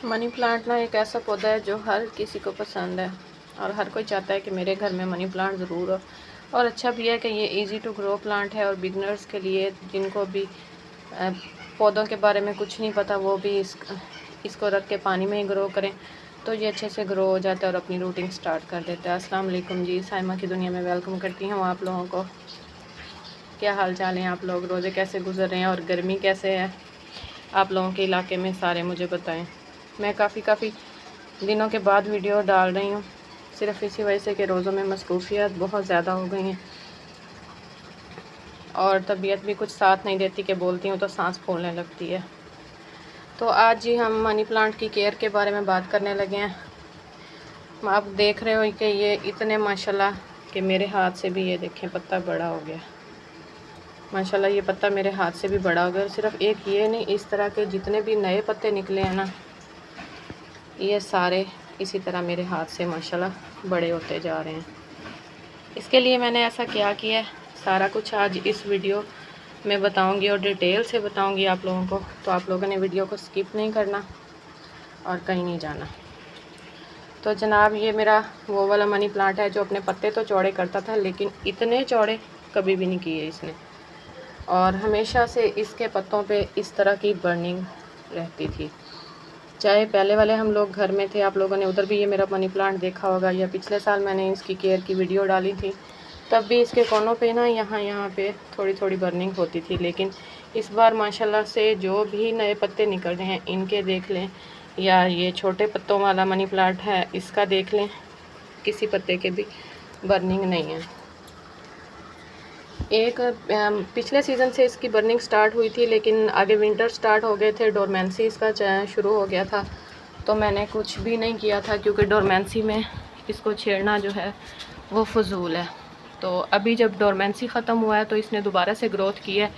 Money plant ना एक ऐसा पौधा है जो हर किसी को पसंद है और हर कोई चाहता है कि मेरे घर में मनी प्लांट ज़रूर हो। और अच्छा भी है कि ये इजी टू ग्रो प्लांट है और बिगनर्स के लिए जिनको भी पौधों के बारे में कुछ नहीं पता वो भी इसको रख के पानी में ही ग्रो करें तो ये अच्छे से ग्रो हो जाता है और अपनी रूटिंग स्टार्ट कर देता है। अस्सलाम वालेकुम जी, साइमा की दुनिया में वेलकम करती हूँ आप लोगों को। क्या हाल चाल हैं आप लोग, रोज़े कैसे गुजर रहे हैं और गर्मी कैसे है आप लोगों के इलाके में, सारे मुझे बताएं। मैं काफ़ी दिनों के बाद वीडियो डाल रही हूँ, सिर्फ इसी वजह से कि रोज़ों में मसरूफियत बहुत ज़्यादा हो गई हैं और तबीयत भी कुछ साथ नहीं देती कि बोलती हूँ तो सांस फूलने लगती है। तो आज जी हम मनी प्लांट की केयर के बारे में बात करने लगे हैं। आप देख रहे हो कि ये इतने माशाल्लाह कि मेरे हाथ से भी ये देखें पत्ता बड़ा हो गया। माशाल्लाह ये पत्ता मेरे हाथ से भी बड़ा हो गया। सिर्फ एक ये नहीं, इस तरह के जितने भी नए पत्ते निकले हैं ना, ये सारे इसी तरह मेरे हाथ से माशाल्लाह बड़े होते जा रहे हैं। इसके लिए मैंने ऐसा क्या किया है, सारा कुछ आज इस वीडियो में बताऊंगी और डिटेल से बताऊंगी आप लोगों को। तो आप लोगों ने वीडियो को स्किप नहीं करना और कहीं नहीं जाना। तो जनाब ये मेरा वो वाला मनी प्लांट है जो अपने पत्ते तो चौड़े करता था लेकिन इतने चौड़े कभी भी नहीं किए इसने, और हमेशा से इसके पत्तों पे इस तरह की बर्निंग रहती थी। चाहे पहले वाले हम लोग घर में थे, आप लोगों ने उधर भी ये मेरा मनी प्लांट देखा होगा, या पिछले साल मैंने इसकी केयर की वीडियो डाली थी तब भी इसके कोनों पे ना यहाँ पे थोड़ी थोड़ी बर्निंग होती थी। लेकिन इस बार माशाल्लाह से जो भी नए पत्ते निकल रहे हैं इनके देख लें, या ये छोटे पत्तों वाला मनी प्लांट है इसका देख लें, किसी पत्ते के भी बर्निंग नहीं है। एक पिछले सीज़न से इसकी बर्निंग स्टार्ट हुई थी लेकिन आगे विंटर स्टार्ट हो गए थे, डोरमेंसी इसका शुरू हो गया था, तो मैंने कुछ भी नहीं किया था क्योंकि डोरमेंसी में इसको छेड़ना जो है वो फजूल है। तो अभी जब डोरमेंसी ख़त्म हुआ है तो इसने दोबारा से ग्रोथ की है,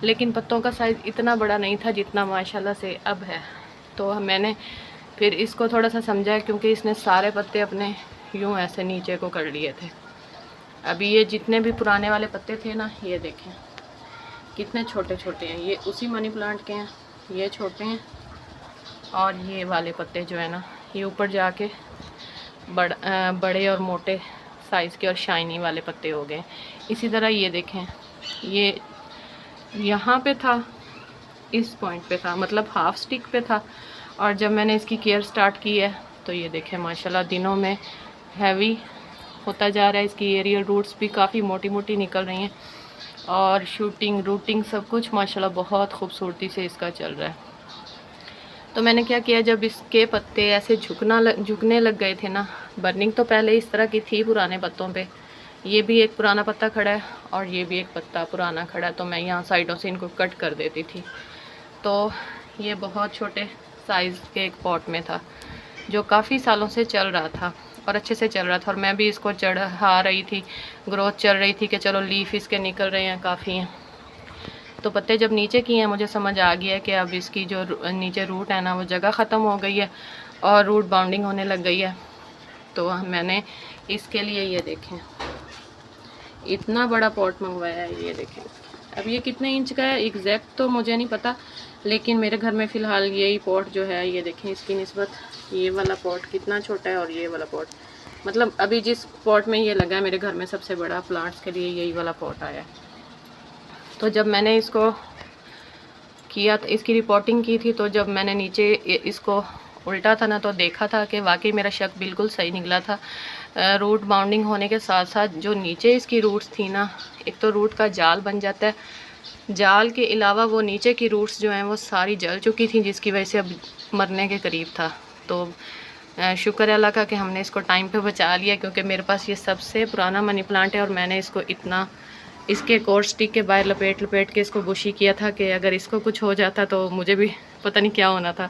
लेकिन पत्तों का साइज़ इतना बड़ा नहीं था जितना माशाल्लाह से अब है। तो मैंने फिर इसको थोड़ा सा समझा क्योंकि इसने सारे पत्ते अपने यूँ ऐसे नीचे को कर लिए थे। अभी ये जितने भी पुराने वाले पत्ते थे ना, ये देखें कितने छोटे छोटे हैं, ये उसी मनी प्लांट के हैं, ये छोटे हैं और ये वाले पत्ते जो है ना ये ऊपर जाके बड़े और मोटे साइज़ के और शाइनी वाले पत्ते हो गए। इसी तरह ये देखें, ये यहाँ पे था, इस पॉइंट पे था, मतलब हाफ स्टिक पे था, और जब मैंने इसकी केयर स्टार्ट की है तो ये देखें माशाल्लाह दिनों में हैवी होता जा रहा है। इसकी एरियल रूट्स भी काफ़ी मोटी मोटी निकल रही हैं और शूटिंग रूटिंग सब कुछ माशाल्लाह बहुत खूबसूरती से इसका चल रहा है। तो मैंने क्या किया, जब इसके पत्ते ऐसे झुकने लग गए थे ना, बर्निंग तो पहले इस तरह की थी पुराने पत्तों पे, ये भी एक पुराना पत्ता खड़ा है और ये भी एक पत्ता पुराना खड़ा है, तो मैं यहाँ साइडों से इनको कट कर देती थी। तो ये बहुत छोटे साइज़ के एक पॉट में था जो काफ़ी सालों से चल रहा था और अच्छे से चल रहा था, और मैं भी इसको चढ़ा रही थी, ग्रोथ चल रही थी कि चलो लीफ इसके निकल रहे हैं काफ़ी हैं। तो पत्ते जब नीचे किए हैं मुझे समझ आ गया कि अब इसकी जो नीचे रूट है ना वो जगह ख़त्म हो गई है और रूट बाउंडिंग होने लग गई है। तो मैंने इसके लिए ये देखें इतना बड़ा पॉट मंगवाया है, ये देखें। अब ये कितने इंच का है एग्जैक्ट तो मुझे नहीं पता, लेकिन मेरे घर में फ़िलहाल यही पॉट जो है ये देखें, इसकी निस्बत ये वाला पॉट कितना छोटा है और ये वाला पॉट, मतलब अभी जिस पॉट में ये लगा है मेरे घर में सबसे बड़ा प्लांट्स के लिए यही वाला पॉट आया है। तो जब मैंने इसको किया था, इसकी रिपोर्टिंग की थी, तो जब मैंने नीचे इसको उल्टा था ना तो देखा था कि वाकई मेरा शक बिल्कुल सही निकला था। रूट बाउंडिंग होने के साथ साथ जो नीचे इसकी रूट्स थी ना, एक तो रूट का जाल बन जाता है, जाल के अलावा वो नीचे की रूट्स जो हैं वो सारी जल चुकी थी जिसकी वजह से अब मरने के करीब था। तो शुक्र है अल्लाह का कि हमने इसको टाइम पे बचा लिया, क्योंकि मेरे पास ये सबसे पुराना मनी प्लांट है और मैंने इसको इतना इसके कोर स्टिक के बाहर लपेट के इसको बुशी किया था कि अगर इसको कुछ हो जाता तो मुझे भी पता नहीं क्या होना था।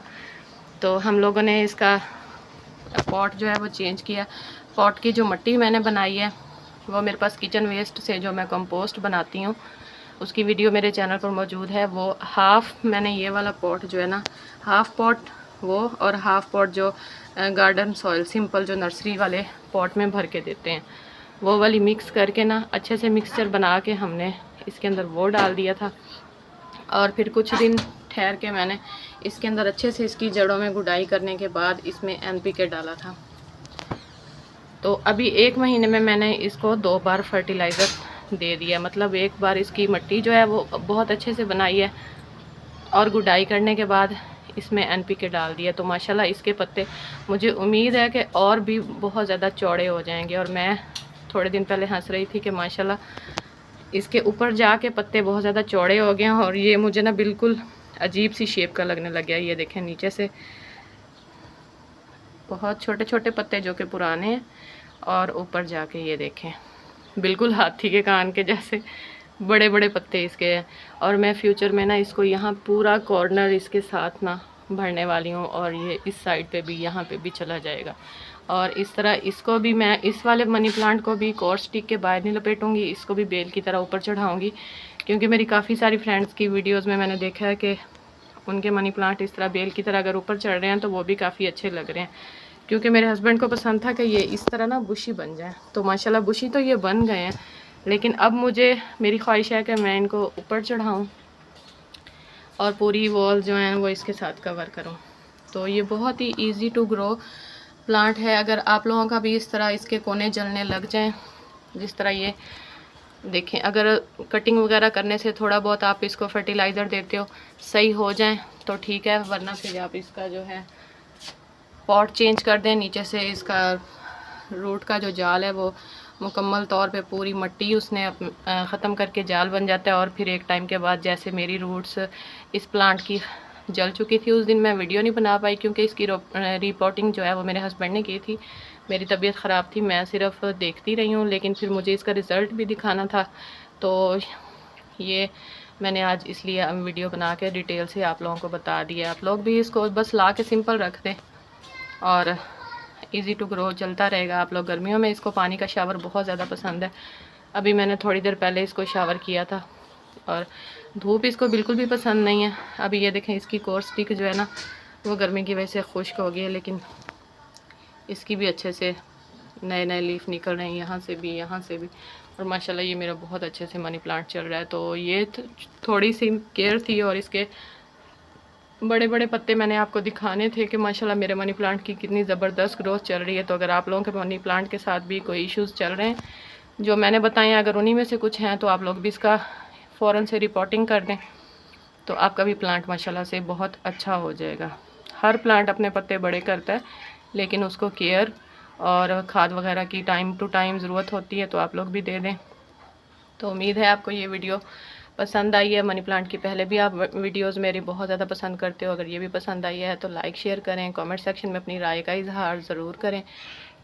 तो हम लोगों ने इसका पॉट जो है वो चेंज किया। पॉट की जो मिट्टी मैंने बनाई है वो मेरे पास किचन वेस्ट से जो मैं कंपोस्ट बनाती हूँ उसकी वीडियो मेरे चैनल पर मौजूद है। वो हाफ़ मैंने ये वाला पॉट जो है ना, हाफ़ पॉट वो और हाफ़ पॉट जो गार्डन सॉइल सिंपल जो नर्सरी वाले पॉट में भर के देते हैं, वो वाली मिक्स करके ना अच्छे से मिक्सचर बना के हमने इसके अंदर वो डाल दिया था। और फिर कुछ दिन ठहर के मैंने इसके अंदर अच्छे से इसकी जड़ों में गुडाई करने के बाद इसमें NPK डाला था। तो अभी 1 महीने में मैंने इसको 2 बार फर्टिलाइज़र दे दिया, मतलब एक बार इसकी मिट्टी जो है वो बहुत अच्छे से बनाई है और गुडाई करने के बाद इसमें NPK डाल दिया। तो माशाल्लाह इसके पत्ते, मुझे उम्मीद है कि और भी बहुत ज़्यादा चौड़े हो जाएंगे। और मैं थोड़े दिन पहले हंस रही थी कि माशाल्लाह इसके ऊपर जाके पत्ते बहुत ज़्यादा चौड़े हो गए हैं और ये मुझे ना बिल्कुल अजीब सी शेप का लगने लग गया। ये देखें नीचे से बहुत छोटे छोटे पत्ते जो कि पुराने हैं और ऊपर जाके ये देखें बिल्कुल हाथी के कान के जैसे बड़े बड़े पत्ते इसके हैं। और मैं फ्यूचर में ना इसको यहाँ पूरा कॉर्नर इसके साथ ना भरने वाली हूँ और ये इस साइड पे भी, यहाँ पे भी चला जाएगा। और इस तरह इसको भी मैं, इस वाले मनी प्लांट को भी कॉर्ड स्टिक के बाहर नहीं लपेटूँगी, इसको भी बेल की तरह ऊपर चढ़ाऊँगी। क्योंकि मेरी काफ़ी सारी फ्रेंड्स की वीडियोज़ में मैंने देखा है कि उनके मनी प्लांट इस तरह बेल की तरह अगर ऊपर चढ़ रहे हैं तो वो भी काफ़ी अच्छे लग रहे हैं। क्योंकि मेरे हस्बैंड को पसंद था कि ये इस तरह ना बुशी बन जाए। तो माशाल्लाह बुशी तो ये बन गए हैं, लेकिन अब मेरी ख्वाहिश है कि मैं इनको ऊपर चढ़ाऊँ और पूरी वॉल जो है वो इसके साथ कवर करूँ। तो ये बहुत ही ईज़ी टू ग्रो प्लांट है। अगर आप लोगों का भी इस तरह इसके कोने जलने लग जाएं, जिस तरह ये देखें, अगर कटिंग वगैरह करने से थोड़ा बहुत आप इसको फर्टिलाइज़र देते हो, सही हो जाए तो ठीक है, वरना फिर आप इसका जो है पॉट चेंज कर दें। नीचे से इसका रूट का जो जाल है वो मुकम्मल तौर पे पूरी मिट्टी उसने ख़त्म करके जाल बन जाता है। और फिर एक टाइम के बाद जैसे मेरी रूट्स इस प्लांट की जल चुकी थी, उस दिन मैं वीडियो नहीं बना पाई क्योंकि इसकी रिपोर्टिंग जो है वो मेरे हस्बैंड ने की थी। मेरी तबीयत ख़राब थी, मैं सिर्फ देखती रही हूँ, लेकिन फिर मुझे इसका रिज़ल्ट भी दिखाना था। तो ये मैंने आज इसलिए वीडियो बना के डिटेल से आप लोगों को बता दिया। आप लोग भी इसको बस ला के सिंपल रख दें और इजी टू ग्रो चलता रहेगा। आप लोग गर्मियों में इसको पानी का शावर बहुत ज़्यादा पसंद है। अभी मैंने थोड़ी देर पहले इसको शावर किया था और धूप इसको बिल्कुल भी पसंद नहीं है। अभी ये देखें इसकी कोर स्टिक जो है ना वो गर्मी की वजह से खुश्क हो गई है, लेकिन इसकी भी अच्छे से नए नए लीफ निकल रहे हैं, यहाँ से भी, यहाँ से भी। और माशाल्लाह ये मेरा बहुत अच्छे से मनी प्लांट चल रहा है। तो ये थोड़ी सी केयर थी और इसके बड़े बड़े पत्ते मैंने आपको दिखाने थे कि माशाल्लाह मेरे मनी प्लांट की कितनी ज़बरदस्त ग्रोथ चल रही है। तो अगर आप लोगों के मनी प्लांट के साथ भी कोई इश्यूज़ चल रहे हैं जो मैंने बताए, अगर उन्हीं में से कुछ हैं तो आप लोग भी इसका फ़ौरन से रिपोर्टिंग कर दें, तो आपका भी प्लांट माशाल्लाह से बहुत अच्छा हो जाएगा। हर प्लांट अपने पत्ते बड़े करता है, लेकिन उसको केयर और खाद वगैरह की टाइम टू टाइम ज़रूरत होती है, तो आप लोग भी दे दें। तो उम्मीद है आपको ये वीडियो पसंद आई है। मनी प्लांट की पहले भी आप वीडियोस मेरी बहुत ज़्यादा पसंद करते हो। अगर ये भी पसंद आई है तो लाइक शेयर करें, कमेंट सेक्शन में अपनी राय का इजहार ज़रूर करें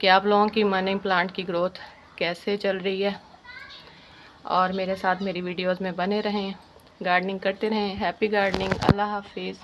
कि आप लोगों की मनी प्लांट की ग्रोथ कैसे चल रही है। और मेरे साथ मेरी वीडियोस में बने रहें, गार्डनिंग करते रहें। Happy gardening. अल्लाह हाफिज़।